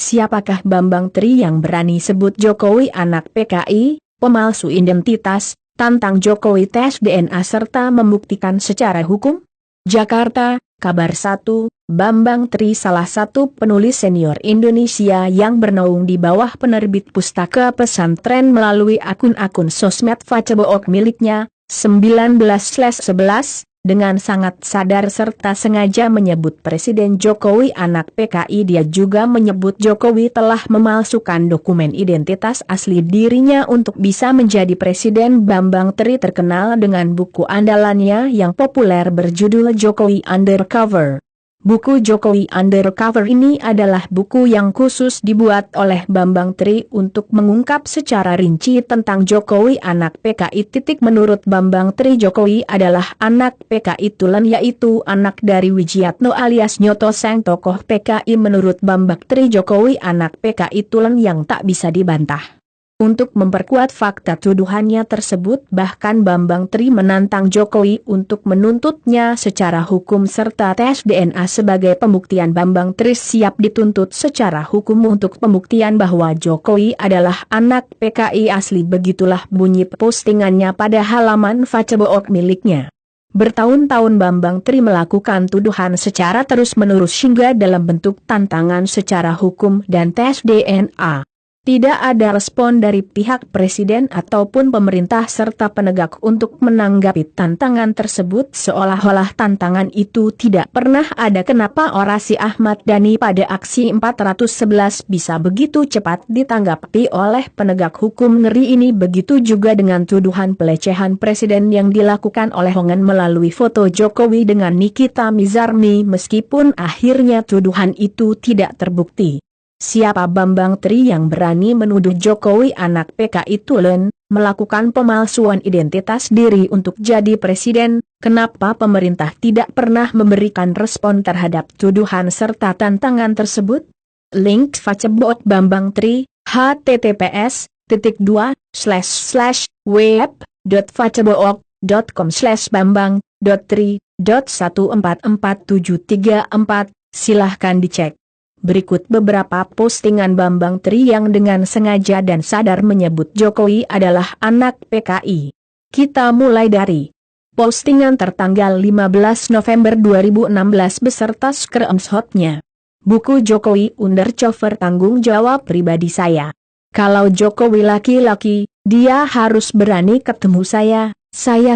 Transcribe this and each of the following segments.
Siapakah Bambang Tri yang berani sebut Jokowi anak PKI, pemalsu identitas, tantang Jokowi tes DNA serta membuktikan secara hukum? Jakarta, Kabar 1, Bambang Tri salah satu penulis senior Indonesia yang bernaung di bawah penerbit pustaka pesantren melalui akun-akun sosmed Facebook miliknya, 19/11, dengan sangat sadar serta sengaja menyebut Presiden Jokowi anak PKI. Dia juga menyebut Jokowi telah memalsukan dokumen identitas asli dirinya untuk bisa menjadi presiden. Bambang Tri terkenal dengan buku andalannya yang populer berjudul Jokowi Undercover. Buku Jokowi Undercover ini adalah buku yang khusus dibuat oleh Bambang Tri untuk mengungkap secara rinci tentang Jokowi anak PKI. Menurut Bambang Tri, Jokowi adalah anak PKI tulen, yaitu anak dari Wijiatno alias Nyoto sang tokoh PKI. Menurut Bambang Tri, Jokowi anak PKI tulen yang tak bisa dibantah. Untuk memperkuat fakta tuduhannya tersebut, bahkan Bambang Tri menantang Jokowi untuk menuntutnya secara hukum serta tes DNA sebagai pembuktian. Bambang Tri siap dituntut secara hukum untuk pembuktian bahwa Jokowi adalah anak PKI asli. Begitulah bunyi postingannya pada halaman Facebook miliknya. Bertahun-tahun Bambang Tri melakukan tuduhan secara terus-menerus hingga dalam bentuk tantangan secara hukum dan tes DNA. Tidak ada respon dari pihak presiden ataupun pemerintah serta penegak untuk menanggapi tantangan tersebut, seolah-olah tantangan itu tidak pernah ada. Kenapa orasi Ahmad Dhani pada aksi 411 bisa begitu cepat ditanggapi oleh penegak hukum? Ngeri ini. Begitu juga dengan tuduhan pelecehan presiden yang dilakukan oleh Hongan melalui foto Jokowi dengan Nikita Mizarni, meskipun akhirnya tuduhan itu tidak terbukti. Siapa Bambang Tri yang berani menuduh Jokowi anak PKI tulen, melakukan pemalsuan identitas diri untuk jadi presiden? Kenapa pemerintah tidak pernah memberikan respon terhadap tuduhan serta tantangan tersebut? Link Facebook Bambang Tri, https://web.facebook.com/bambang.tri.144734, silahkan dicek. Berikut beberapa postingan Bambang Tri yang dengan sengaja dan sadar menyebut Jokowi adalah anak PKI. Kita mulai dari postingan tertanggal 15 November 2016 beserta screenshot-nya. Buku Jokowi Undercover, tanggung jawab pribadi saya. Kalau Jokowi laki-laki, dia harus berani ketemu saya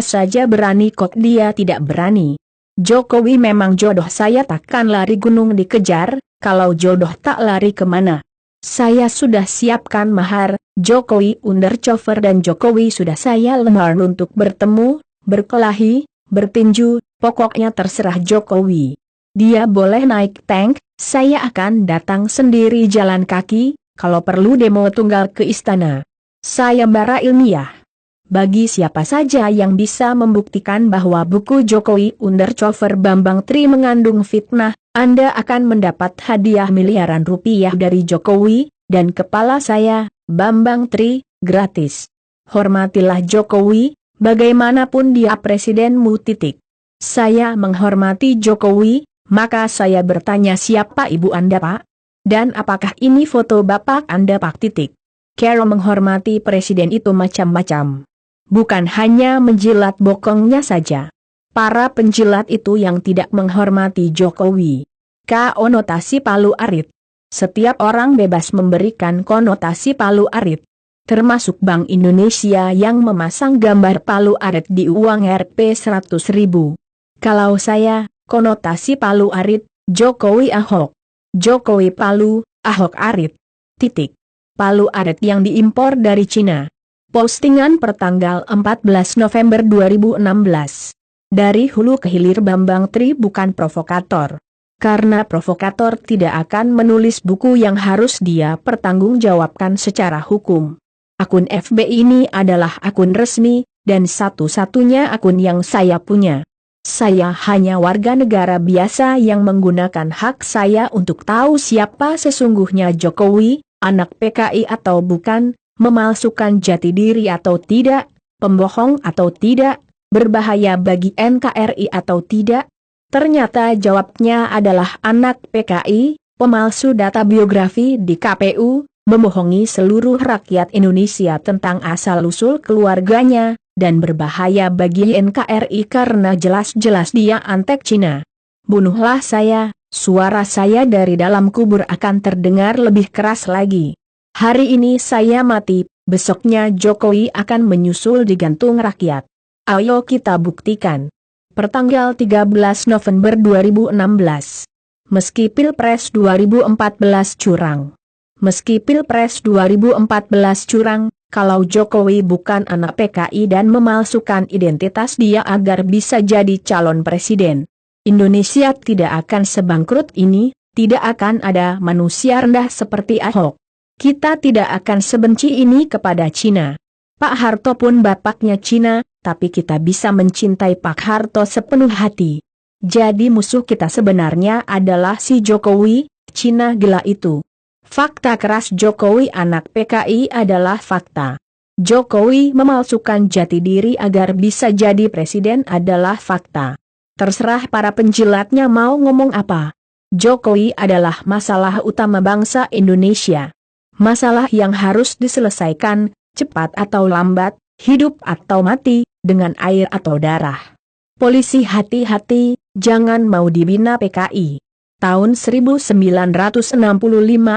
saja berani kok dia tidak berani. Jokowi memang jodoh saya, takkan lari gunung dikejar. Kalau jodoh tak lari kemana? Saya sudah siapkan mahar. Jokowi Undercover dan Jokowi sudah saya lamar untuk bertemu, berkelahi, bertinju, pokoknya terserah Jokowi. Dia boleh naik tank, saya akan datang sendiri jalan kaki, kalau perlu demo tunggal ke istana. Saya bara ilmiah. Bagi siapa saja yang bisa membuktikan bahwa buku Jokowi Undercover Bambang Tri mengandung fitnah, Anda akan mendapat hadiah miliaran rupiah dari Jokowi dan kepala saya, Bambang Tri, gratis. Hormatilah Jokowi, bagaimanapun dia presidenmu. Saya menghormati Jokowi, maka saya bertanya, siapa ibu Anda, Pak? Dan apakah ini foto bapak Anda, Pak? Cara menghormati presiden itu macam-macam. Bukan hanya menjilat bokongnya saja. Para penjilat itu yang tidak menghormati Jokowi. Konotasi Palu Arit. Setiap orang bebas memberikan konotasi Palu Arit. Termasuk Bank Indonesia yang memasang gambar Palu Arit di uang Rp 100.000. Kalau saya, konotasi Palu Arit, Jokowi Ahok. Jokowi Palu, Ahok Arit. Palu Arit yang diimpor dari Cina. Postingan pertanggal 14 November 2016. Dari hulu ke hilir Bambang Tri bukan provokator. Karena provokator tidak akan menulis buku yang harus dia pertanggungjawabkan secara hukum. Akun FB ini adalah akun resmi, dan satu-satunya akun yang saya punya. Saya hanya warga negara biasa yang menggunakan hak saya untuk tahu siapa sesungguhnya Jokowi, anak PKI atau bukan, memalsukan jati diri atau tidak, pembohong atau tidak, berbahaya bagi NKRI atau tidak. Ternyata jawabnya adalah anak PKI, pemalsu data biografi di KPU, membohongi seluruh rakyat Indonesia tentang asal-usul keluarganya, dan berbahaya bagi NKRI karena jelas-jelas dia antek Cina. Bunuhlah saya, suara saya dari dalam kubur akan terdengar lebih keras lagi. Hari ini saya mati, besoknya Jokowi akan menyusul di gantung rakyat. Ayo kita buktikan. Pertanggal 13 November 2016. Meski Pilpres 2014 curang. Meski Pilpres 2014 curang, kalau Jokowi bukan anak PKI dan memalsukan identitas dia agar bisa jadi calon presiden, Indonesia tidak akan sebangkrut ini, tidak akan ada manusia rendah seperti Ahok. Kita tidak akan sebenci ini kepada Cina. Pak Harto pun bapaknya Cina, tapi kita bisa mencintai Pak Harto sepenuh hati. Jadi musuh kita sebenarnya adalah si Jokowi, Cina gila itu. Fakta keras Jokowi anak PKI adalah fakta. Jokowi memalsukan jati diri agar bisa jadi presiden adalah fakta. Terserah para penjilatnya mau ngomong apa. Jokowi adalah masalah utama bangsa Indonesia. Masalah yang harus diselesaikan, cepat atau lambat, hidup atau mati, dengan air atau darah. Polisi hati-hati, jangan mau dibina PKI. Tahun 1965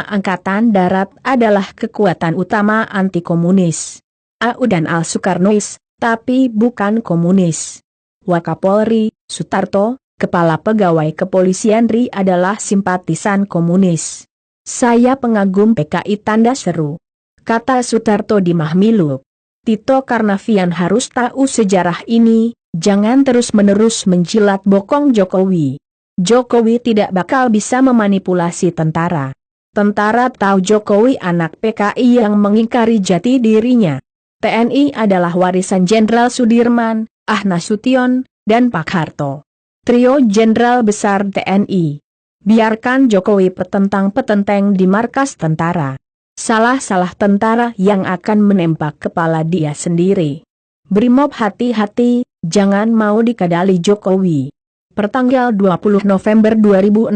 Angkatan Darat adalah kekuatan utama anti-komunis. AU dan Al-Soekarnois, tapi bukan komunis. Wakapolri, Sutarto, Kepala Pegawai Kepolisian RI adalah simpatisan komunis. Saya pengagum PKI tanda seru. Kata Sutarto di Mahmilub. Tito Karnavian harus tahu sejarah ini, jangan terus-menerus menjilat bokong Jokowi. Jokowi tidak bakal bisa memanipulasi tentara. Tentara tahu Jokowi anak PKI yang mengingkari jati dirinya. TNI adalah warisan Jenderal Sudirman, Ah Nasution, dan Pak Harto. Trio Jenderal Besar TNI. Biarkan Jokowi petentang-petenteng di markas tentara. Salah-salah tentara yang akan menembak kepala dia sendiri. Brimob hati-hati, jangan mau dikadali Jokowi. Pertanggal 20 November 2016.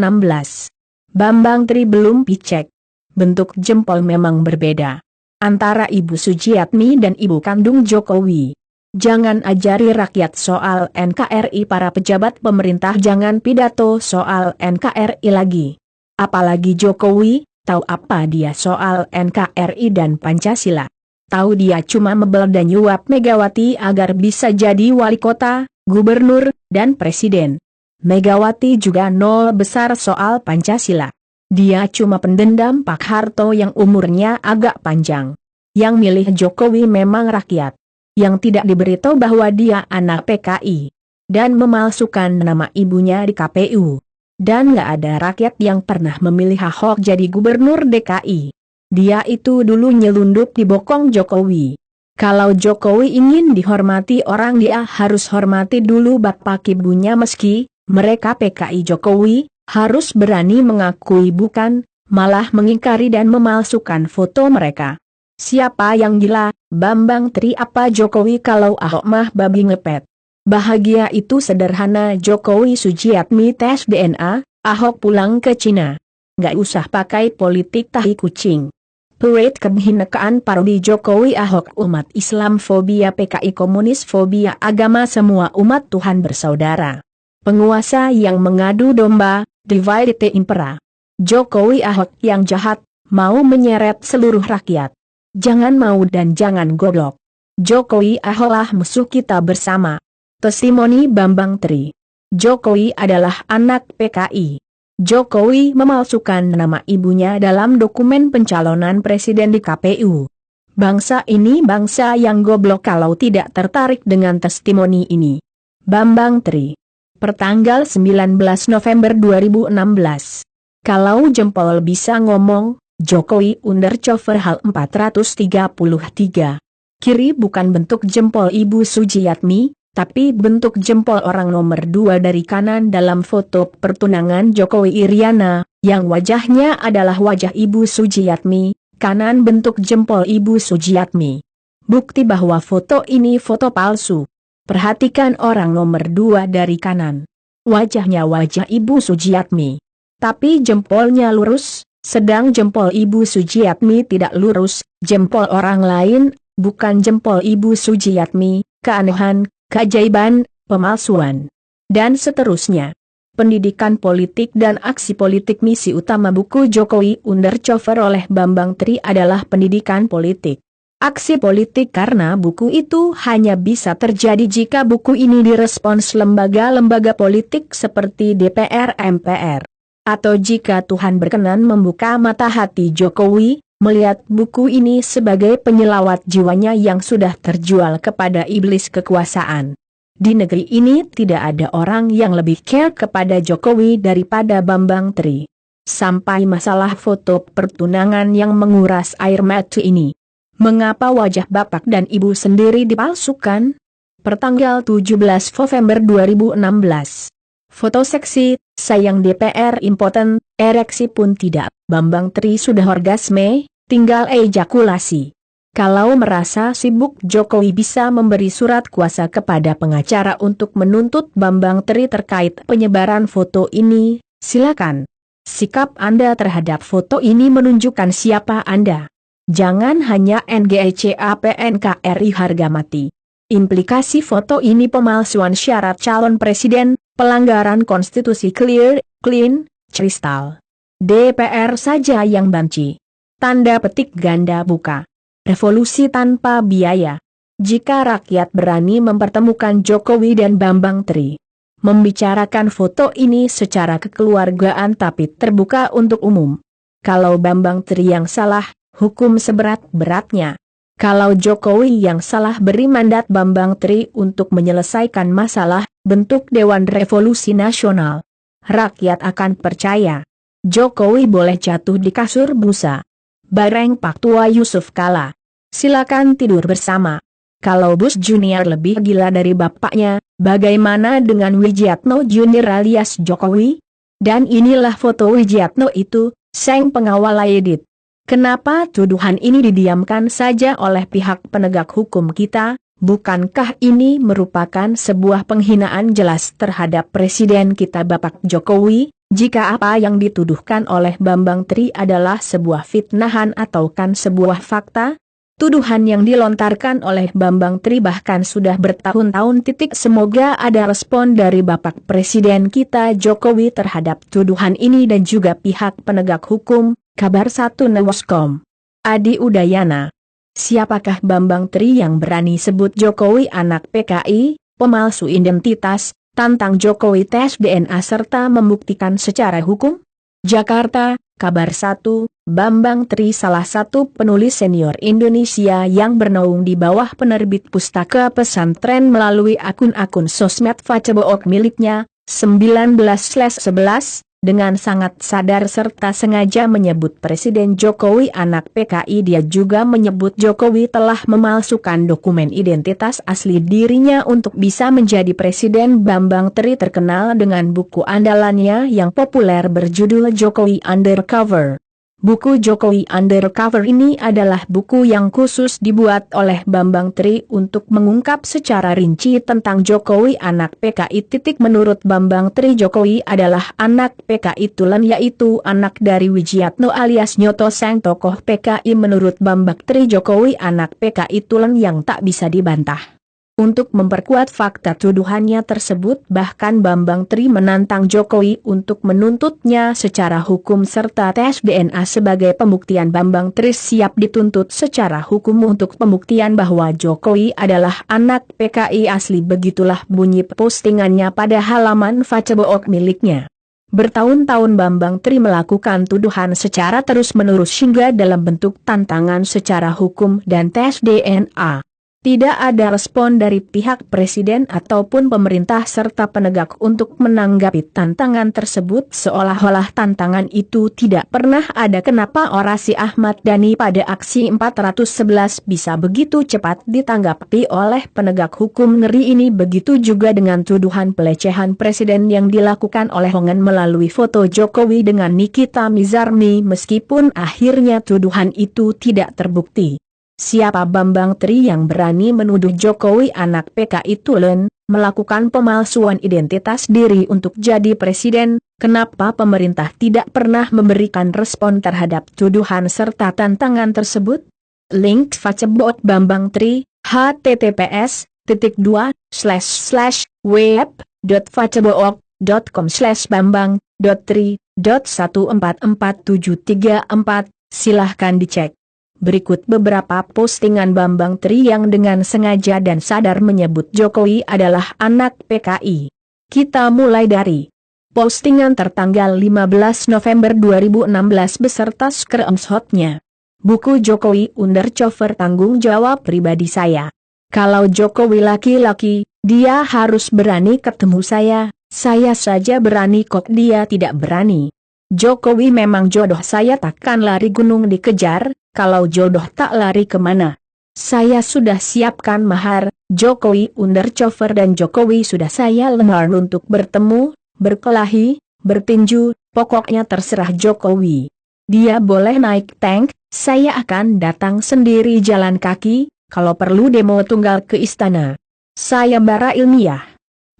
Bambang Tri belum dicek. Bentuk jempol memang berbeda antara Ibu Sujiatmi dan ibu kandung Jokowi. Jangan ajari rakyat soal NKRI, para pejabat pemerintah jangan pidato soal NKRI lagi. Apalagi Jokowi, tahu apa dia soal NKRI dan Pancasila? Tahu dia cuma mebel dan nyuap Megawati agar bisa jadi wali kota, gubernur, dan presiden. Megawati juga nol besar soal Pancasila. Dia cuma pendendam Pak Harto yang umurnya agak panjang. Yang milih Jokowi memang rakyat. Yang tidak diberitahu bahwa dia anak PKI. Dan memalsukan nama ibunya di KPU. Dan nggak ada rakyat yang pernah memilih Ahok jadi gubernur DKI. Dia itu dulu nyelundup di bokong Jokowi. Kalau Jokowi ingin dihormati orang, dia harus hormati dulu bapak ibunya. Meski mereka PKI, Jokowi harus berani mengakui bukan, malah mengingkari dan memalsukan foto mereka. Siapa yang gila, Bambang Tri apa Jokowi? Kalau Ahok mah babi ngepet. Bahagia itu sederhana. Jokowi Sujiatmi tes DNA, Ahok pulang ke Cina. Nggak usah pakai politik tahi kucing. Parade kebinekaan parodi Jokowi Ahok, umat Islam fobia, PKI komunis fobia, agama semua umat Tuhan bersaudara. Penguasa yang mengadu domba, divide et impera. Jokowi Ahok yang jahat, mau menyeret seluruh rakyat. Jangan mau dan jangan goblok. Jokowi Ahoklah musuh kita bersama. Testimoni Bambang Tri. Jokowi adalah anak PKI. Jokowi memalsukan nama ibunya dalam dokumen pencalonan presiden di KPU. Bangsa ini bangsa yang goblok kalau tidak tertarik dengan testimoni ini. Bambang Tri. Pertanggal 19 November 2016. Kalau jempol bisa ngomong, Jokowi undercover hal 433. Kiri bukan bentuk jempol Ibu Sujiatmi, tapi bentuk jempol orang nomor 2 dari kanan dalam foto pertunangan Jokowi Iriana, yang wajahnya adalah wajah Ibu Sujiatmi, kanan bentuk jempol Ibu Sujiatmi. Bukti bahwa foto ini foto palsu. Perhatikan orang nomor 2 dari kanan. Wajahnya wajah Ibu Sujiatmi. Tapi jempolnya lurus, sedang jempol Ibu Sujiatmi tidak lurus, jempol orang lain, bukan jempol Ibu Sujiatmi, keanehan, keajaiban, pemalsuan, dan seterusnya. Pendidikan Politik dan Aksi Politik Misi Utama buku Jokowi Undercover oleh Bambang Tri adalah pendidikan politik. Aksi politik karena buku itu hanya bisa terjadi jika buku ini direspons lembaga-lembaga politik seperti DPR MPR. Atau jika Tuhan berkenan membuka mata hati Jokowi, melihat buku ini sebagai penyelawat jiwanya yang sudah terjual kepada iblis kekuasaan. Di negeri ini tidak ada orang yang lebih care kepada Jokowi daripada Bambang Tri. Sampai masalah foto pertunangan yang menguras air mata ini. Mengapa wajah bapak dan ibu sendiri dipalsukan? Pertanggal 17 November 2016. Foto seksi, sayang DPR impoten, ereksi pun tidak. Bambang Tri sudah orgasme, tinggal ejakulasi. Kalau merasa sibuk Jokowi bisa memberi surat kuasa kepada pengacara untuk menuntut Bambang Tri terkait penyebaran foto ini, silakan. Sikap Anda terhadap foto ini menunjukkan siapa Anda. Jangan hanya NGCAPNKRI harga mati. Implikasi foto ini pemalsuan syarat calon presiden, pelanggaran konstitusi clean, kristal. DPR saja yang banci. Tanda petik ganda buka. Revolusi tanpa biaya. Jika rakyat berani mempertemukan Jokowi dan Bambang Tri, membicarakan foto ini secara kekeluargaan tapi terbuka untuk umum. Kalau Bambang Tri yang salah, hukum seberat-beratnya. Kalau Jokowi yang salah, beri mandat Bambang Tri untuk menyelesaikan masalah, bentuk Dewan Revolusi Nasional. Rakyat akan percaya. Jokowi boleh jatuh di kasur busa. Bareng Pak Tua Yusuf Kala. Silakan tidur bersama. Kalau Bush Junior lebih gila dari bapaknya, bagaimana dengan Wijiatno Junior alias Jokowi? Dan inilah foto Wijiatno itu, sang pengawal edit. Kenapa tuduhan ini didiamkan saja oleh pihak penegak hukum kita? Bukankah ini merupakan sebuah penghinaan jelas terhadap Presiden kita Bapak Jokowi? Jika apa yang dituduhkan oleh Bambang Tri adalah sebuah fitnahan atau kan sebuah fakta? Tuduhan yang dilontarkan oleh Bambang Tri bahkan sudah bertahun-tahun. Semoga ada respon dari Bapak Presiden kita Jokowi terhadap tuduhan ini dan juga pihak penegak hukum. Kabar 1 Newscom. Adi Udayana. Siapakah Bambang Tri yang berani sebut Jokowi anak PKI, pemalsu identitas, tantang Jokowi tes DNA serta membuktikan secara hukum? Jakarta, Kabar 1, Bambang Tri salah satu penulis senior Indonesia yang bernaung di bawah penerbit pustaka pesantren melalui akun-akun sosmed Facebook miliknya, 19/11, dengan sangat sadar serta sengaja menyebut Presiden Jokowi anak PKI. Dia juga menyebut Jokowi telah memalsukan dokumen identitas asli dirinya untuk bisa menjadi presiden. Bambang Tri terkenal dengan buku andalannya yang populer berjudul Jokowi Undercover. Buku Jokowi Undercover ini adalah buku yang khusus dibuat oleh Bambang Tri untuk mengungkap secara rinci tentang Jokowi anak PKI. Menurut Bambang Tri, Jokowi adalah anak PKI tulen, yaitu anak dari Wijiatno alias Nyoto sang tokoh PKI. Menurut Bambang Tri, Jokowi anak PKI tulen yang tak bisa dibantah. Untuk memperkuat fakta tuduhannya tersebut, bahkan Bambang Tri menantang Jokowi untuk menuntutnya secara hukum serta tes DNA sebagai pembuktian. Bambang Tri siap dituntut secara hukum untuk pembuktian bahwa Jokowi adalah anak PKI asli. Begitulah bunyi postingannya pada halaman Facebook miliknya. Bertahun-tahun Bambang Tri melakukan tuduhan secara terus-menerus hingga dalam bentuk tantangan secara hukum dan tes DNA. Tidak ada respon dari pihak presiden ataupun pemerintah serta penegak untuk menanggapi tantangan tersebut, seolah-olah tantangan itu tidak pernah ada. Kenapa orasi Ahmad Dhani pada aksi 411 bisa begitu cepat ditanggapi oleh penegak hukum? Ngeri ini. Begitu juga dengan tuduhan pelecehan presiden yang dilakukan oleh Hongen melalui foto Jokowi dengan Nikita Mizarmi, meskipun akhirnya tuduhan itu tidak terbukti. Siapa Bambang Tri yang berani menuduh Jokowi anak PKI tulen, melakukan pemalsuan identitas diri untuk jadi presiden? Kenapa pemerintah tidak pernah memberikan respon terhadap tuduhan serta tantangan tersebut? Link Facebook Bambang Tri, https://web.facebook.com/bambang.tri.144734, silahkan dicek. Berikut beberapa postingan Bambang Tri yang dengan sengaja dan sadar menyebut Jokowi adalah anak PKI. Kita mulai dari postingan tertanggal 15 November 2016 beserta screenshot-nya. Buku Jokowi undercover tanggung jawab pribadi saya. Kalau Jokowi laki-laki, dia harus berani ketemu saya saja berani kok dia tidak berani. Jokowi memang jodoh saya, takkan lari gunung dikejar, kalau jodoh tak lari kemana. Saya sudah siapkan mahar, Jokowi undercover dan Jokowi sudah saya lamar untuk bertemu, berkelahi, bertinju, pokoknya terserah Jokowi. Dia boleh naik tank, saya akan datang sendiri jalan kaki, kalau perlu demo tunggal ke istana. Saya bara ilmiah.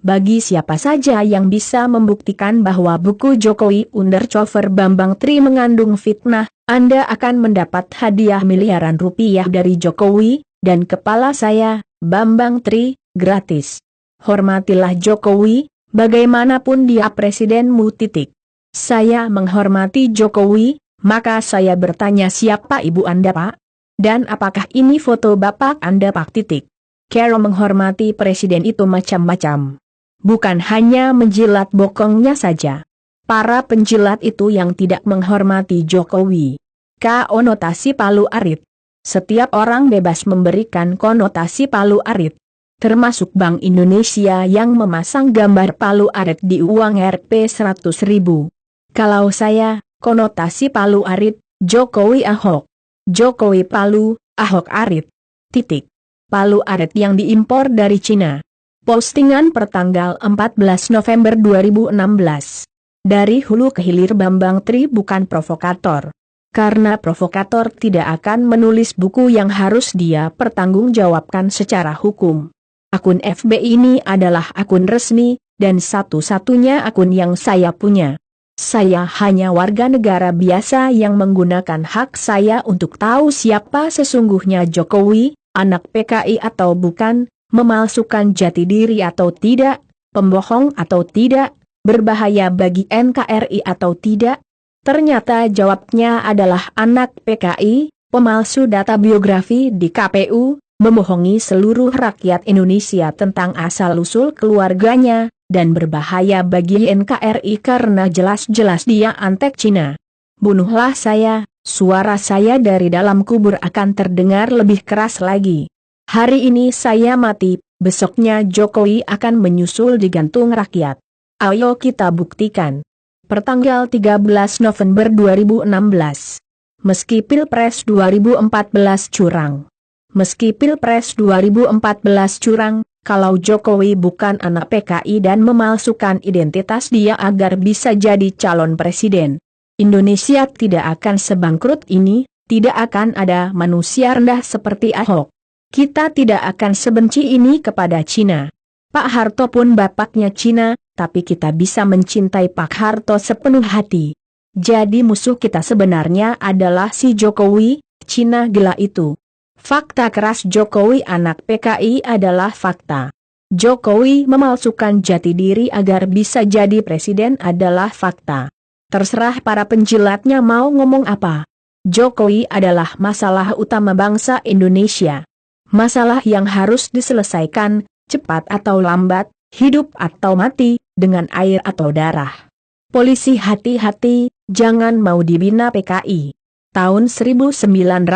Bagi siapa saja yang bisa membuktikan bahwa buku Jokowi undercover Bambang Tri mengandung fitnah, Anda akan mendapat hadiah miliaran rupiah dari Jokowi, dan kepala saya, Bambang Tri, gratis. Hormatilah Jokowi, bagaimanapun dia presidenmu. Saya menghormati Jokowi, maka saya bertanya siapa ibu Anda Pak? Dan apakah ini foto bapak Anda Pak? Cara menghormati presiden itu macam-macam. Bukan hanya menjilat bokongnya saja. Para penjilat itu yang tidak menghormati Jokowi. Konotasi Palu Arit. Setiap orang bebas memberikan konotasi Palu Arit. Termasuk Bank Indonesia yang memasang gambar Palu Arit di uang Rp 100.000. Kalau saya, konotasi Palu Arit, Jokowi Ahok. Jokowi Palu, Ahok Arit. Palu Arit yang diimpor dari Cina. Postingan pertanggal 14 November 2016. Dari hulu ke hilir Bambang Tri bukan provokator. Karena provokator tidak akan menulis buku yang harus dia pertanggungjawabkan secara hukum. Akun FB ini adalah akun resmi, dan satu-satunya akun yang saya punya. Saya hanya warga negara biasa yang menggunakan hak saya untuk tahu siapa sesungguhnya Jokowi, anak PKI atau bukan, memalsukan jati diri atau tidak, pembohong atau tidak, berbahaya bagi NKRI atau tidak. Ternyata jawabnya adalah anak PKI, pemalsu data biografi di KPU, membohongi seluruh rakyat Indonesia tentang asal-usul keluarganya, dan berbahaya bagi NKRI karena jelas-jelas dia antek Cina. Bunuhlah saya, suara saya dari dalam kubur akan terdengar lebih keras lagi. Hari ini saya mati, besoknya Jokowi akan menyusul di gantung rakyat. Ayo kita buktikan. Pertanggal 13 November 2016. Meski Pilpres 2014 curang. Meski Pilpres 2014 curang, kalau Jokowi bukan anak PKI dan memalsukan identitas dia agar bisa jadi calon presiden, Indonesia tidak akan sebangkrut ini, tidak akan ada manusia rendah seperti Ahok. Kita tidak akan sebenci ini kepada Cina. Pak Harto pun bapaknya Cina, tapi kita bisa mencintai Pak Harto sepenuh hati. Jadi musuh kita sebenarnya adalah si Jokowi, Cina gila itu. Fakta keras Jokowi anak PKI adalah fakta. Jokowi memalsukan jati diri agar bisa jadi presiden adalah fakta. Terserah para penjilatnya mau ngomong apa. Jokowi adalah masalah utama bangsa Indonesia. Masalah yang harus diselesaikan, cepat atau lambat, hidup atau mati, dengan air atau darah. Polisi hati-hati, jangan mau dibina PKI. Tahun 1965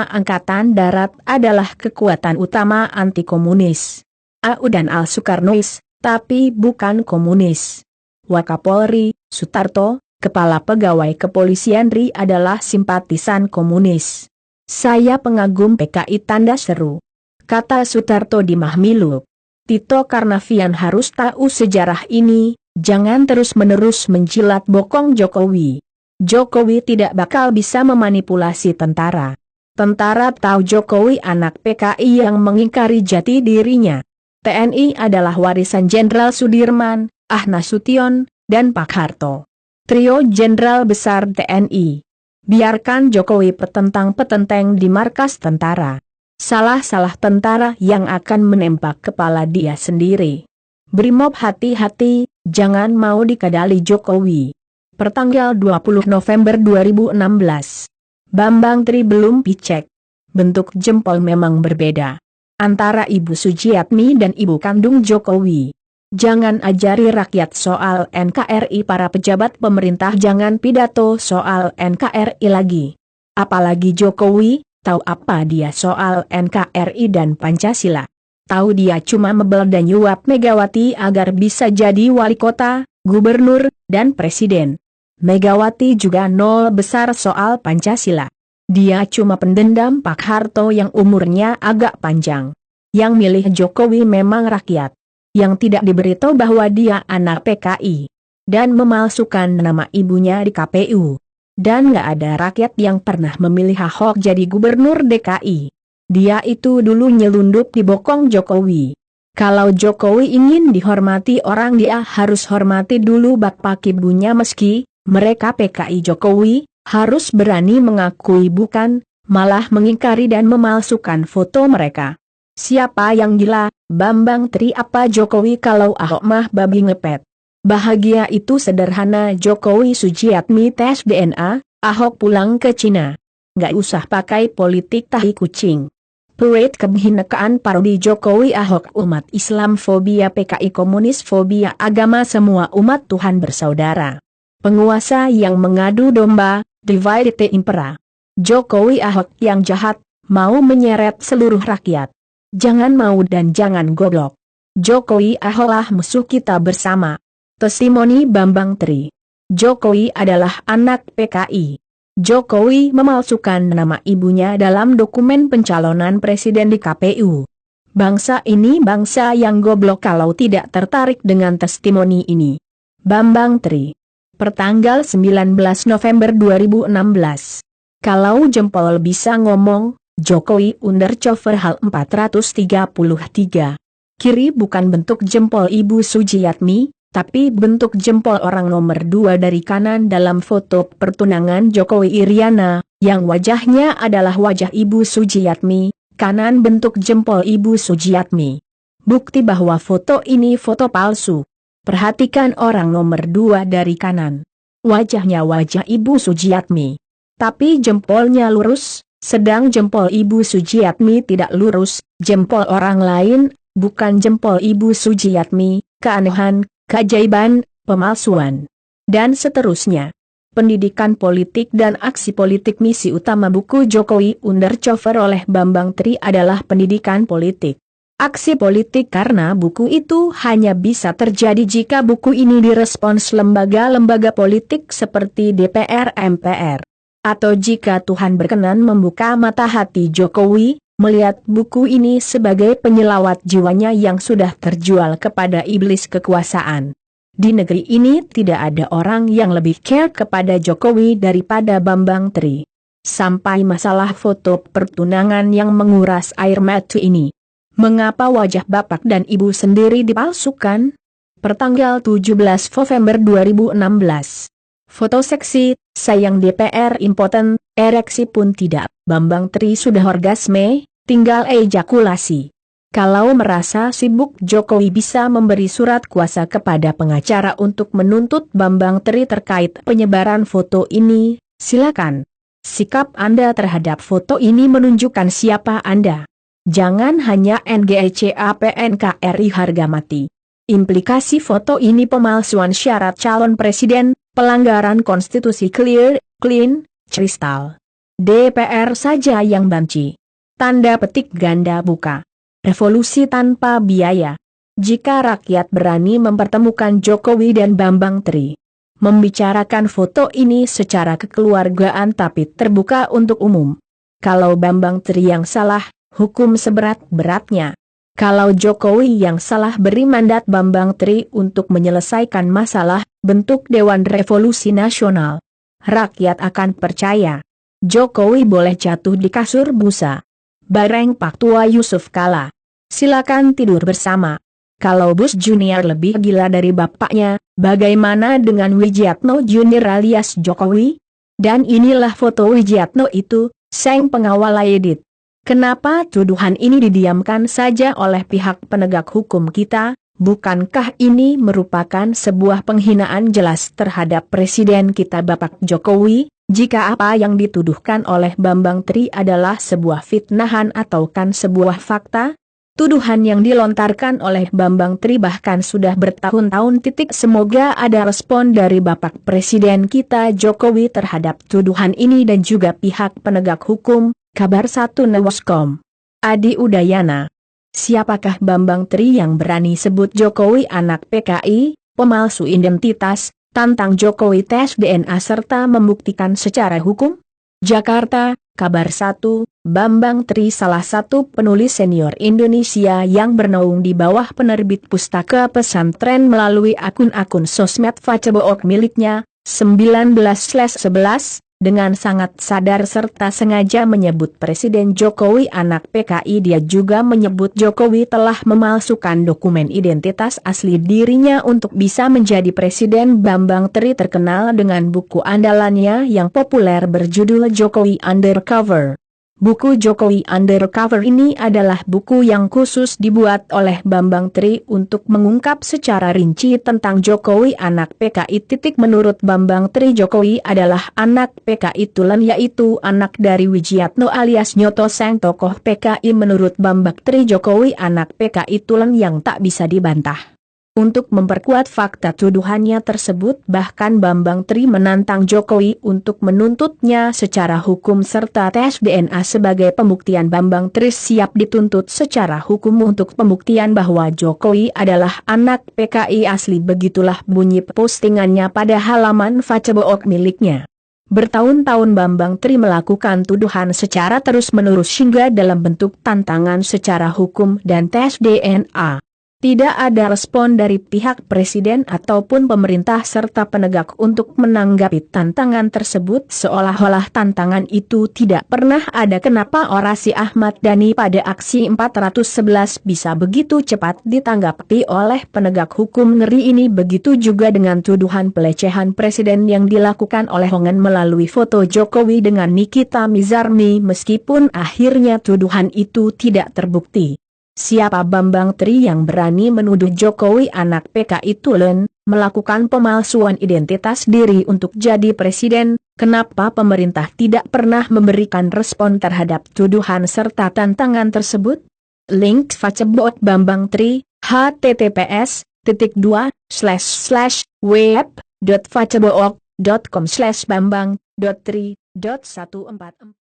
Angkatan Darat adalah kekuatan utama anti-komunis. AU dan Al-Soekarnois, tapi bukan komunis. Wakapolri, Sutarto, Kepala Pegawai Kepolisian RI adalah simpatisan komunis. Saya pengagum PKI tanda seru. Kata Sutarto di Mahmiluk. Tito Karnavian harus tahu sejarah ini, jangan terus-menerus menjilat bokong Jokowi. Jokowi tidak bakal bisa memanipulasi tentara. Tentara tahu Jokowi anak PKI yang mengingkari jati dirinya. TNI adalah warisan Jenderal Sudirman, Nasution, dan Pak Harto. Trio Jenderal Besar TNI. Biarkan Jokowi petentang-petenteng di markas tentara. Salah-salah tentara yang akan menembak kepala dia sendiri. Brimob hati-hati, jangan mau dikadali Jokowi. Pertanggal 20 November 2016. Bambang Tri belum dicek. Bentuk jempol memang berbeda antara Ibu Sujiatmi dan ibu kandung Jokowi. Jangan ajari rakyat soal NKRI, para pejabat pemerintah jangan pidato soal NKRI lagi. Apalagi Jokowi, tahu apa dia soal NKRI dan Pancasila? Tahu dia cuma mebel dan nyuap Megawati agar bisa jadi wali kota, gubernur, dan presiden. Megawati juga nol besar soal Pancasila. Dia cuma pendendam Pak Harto yang umurnya agak panjang. Yang milih Jokowi memang rakyat. Yang tidak diberitahu bahwa dia anak PKI. Dan memalsukan nama ibunya di KPU. Dan nggak ada rakyat yang pernah memilih Ahok jadi gubernur DKI. Dia itu dulu nyelundup di bokong Jokowi. Kalau Jokowi ingin dihormati orang, dia harus hormati dulu bapak ibunya. Meski mereka PKI, Jokowi harus berani mengakui bukan, malah mengingkari dan memalsukan foto mereka. Siapa yang gila, Bambang Tri apa Jokowi? Kalau Ahok mah babi ngepet. Bahagia itu sederhana. Jokowi Sujiatmi tes DNA, Ahok pulang ke Cina. Nggak usah pakai politik tahi kucing. Parade kebinekaan parodi Jokowi Ahok, umat Islam fobia, PKI komunis fobia, agama semua umat Tuhan bersaudara. Penguasa yang mengadu domba, divide the impera. Jokowi Ahok yang jahat, mau menyeret seluruh rakyat. Jangan mau dan jangan goblok. Jokowi Ahoklah musuh kita bersama. Testimoni Bambang Tri. Jokowi adalah anak PKI. Jokowi memalsukan nama ibunya dalam dokumen pencalonan presiden di KPU. Bangsa ini bangsa yang goblok kalau tidak tertarik dengan testimoni ini. Bambang Tri. Pertanggal 19 November 2016. Kalau jempol bisa ngomong, Jokowi undercover hal 433. Kiri bukan bentuk jempol Ibu Sujiatmi, tapi bentuk jempol orang nomor 2 dari kanan dalam foto pertunangan Jokowi Iriana, yang wajahnya adalah wajah Ibu Sujiatmi, kanan bentuk jempol Ibu Sujiatmi. Bukti bahwa foto ini foto palsu. Perhatikan orang nomor 2 dari kanan. Wajahnya wajah Ibu Sujiatmi. Tapi jempolnya lurus, sedang jempol Ibu Sujiatmi tidak lurus, jempol orang lain, bukan jempol Ibu Sujiatmi, keanehan, keajaiban, pemalsuan. Dan seterusnya. Pendidikan politik dan aksi politik. Misi utama buku Jokowi undercover oleh Bambang Tri adalah pendidikan politik. Aksi politik, karena buku itu hanya bisa terjadi jika buku ini direspons lembaga-lembaga politik seperti DPR, MPR. Atau jika Tuhan berkenan membuka mata hati Jokowi, melihat buku ini sebagai penyelawat jiwanya yang sudah terjual kepada iblis kekuasaan. Di negeri ini tidak ada orang yang lebih care kepada Jokowi daripada Bambang Tri. Sampai masalah foto pertunangan yang menguras air mata ini. Mengapa wajah bapak dan ibu sendiri dipalsukan? Pertanggal 17 November 2016. Foto seksi, sayang DPR impoten, ereksi pun tidak. Bambang Tri sudah orgasme, tinggal ejakulasi. Kalau merasa sibuk, Jokowi bisa memberi surat kuasa kepada pengacara untuk menuntut Bambang Tri terkait penyebaran foto ini. Silakan. Sikap Anda terhadap foto ini menunjukkan siapa Anda. Jangan hanya NGCAPNKRI harga mati. Implikasi foto ini pemalsuan syarat calon presiden, pelanggaran konstitusi clear, clean, kristal. DPR saja yang banci. Tanda petik ganda buka. Revolusi tanpa biaya. Jika rakyat berani mempertemukan Jokowi dan Bambang Tri, membicarakan foto ini secara kekeluargaan tapi terbuka untuk umum. Kalau Bambang Tri yang salah, hukum seberat-beratnya. Kalau Jokowi yang salah, beri mandat Bambang Tri untuk menyelesaikan masalah, bentuk Dewan Revolusi Nasional. Rakyat akan percaya. Jokowi boleh jatuh di kasur busa. Bareng Pak Tua Yusuf Kala. Silakan tidur bersama. Kalau Bus Junior lebih gila dari bapaknya, bagaimana dengan Wijiatno Junior alias Jokowi? Dan inilah foto Wijiatno itu, sang pengawal Aidit. Kenapa tuduhan ini didiamkan saja oleh pihak penegak hukum kita? Bukankah ini merupakan sebuah penghinaan jelas terhadap Presiden kita Bapak Jokowi? Jika apa yang dituduhkan oleh Bambang Tri adalah sebuah fitnahan atau kan sebuah fakta? Tuduhan yang dilontarkan oleh Bambang Tri bahkan sudah bertahun-tahun. Semoga ada respon dari Bapak Presiden kita Jokowi terhadap tuduhan ini dan juga pihak penegak hukum. Kabar 1 Newscom. Adi Udayana. Siapakah Bambang Tri yang berani sebut Jokowi anak PKI, pemalsu identitas, tantang Jokowi tes DNA serta membuktikan secara hukum? Jakarta, Kabar 1, Bambang Tri salah satu penulis senior Indonesia yang bernaung di bawah penerbit pustaka pesantren melalui akun-akun sosmed Facebook miliknya, 19/11, dengan sangat sadar serta sengaja menyebut Presiden Jokowi anak PKI. Dia juga menyebut Jokowi telah memalsukan dokumen identitas asli dirinya untuk bisa menjadi presiden. Bambang Tri terkenal dengan buku andalannya yang populer berjudul Jokowi Undercover. Buku Jokowi Undercover ini adalah buku yang khusus dibuat oleh Bambang Tri untuk mengungkap secara rinci tentang Jokowi anak PKI. Menurut Bambang Tri, Jokowi adalah anak PKI tulen, yaitu anak dari Wijiatno alias Nyoto sang tokoh PKI. Menurut Bambang Tri, Jokowi anak PKI tulen yang tak bisa dibantah. Untuk memperkuat fakta tuduhannya tersebut, bahkan Bambang Tri menantang Jokowi untuk menuntutnya secara hukum serta tes DNA sebagai pembuktian. Bambang Tri siap dituntut secara hukum untuk pembuktian bahwa Jokowi adalah anak PKI asli. Begitulah bunyi postingannya pada halaman Facebook miliknya. Bertahun-tahun Bambang Tri melakukan tuduhan secara terus-menerus hingga dalam bentuk tantangan secara hukum dan tes DNA. Tidak ada respon dari pihak presiden ataupun pemerintah serta penegak untuk menanggapi tantangan tersebut, seolah-olah tantangan itu tidak pernah ada. Kenapa orasi Ahmad Dhani pada aksi 411 bisa begitu cepat ditanggapi oleh penegak hukum? Ngeri ini. Begitu juga dengan tuduhan pelecehan presiden yang dilakukan oleh Hongen melalui foto Jokowi dengan Nikita Mizarni, meskipun akhirnya tuduhan itu tidak terbukti. Siapa Bambang Tri yang berani menuduh Jokowi anak PKI tulen, melakukan pemalsuan identitas diri untuk jadi presiden? Kenapa pemerintah tidak pernah memberikan respon terhadap tuduhan serta tantangan tersebut? Link Facebook Bambang Tri, https://web.facebook.com/bambang.tri.144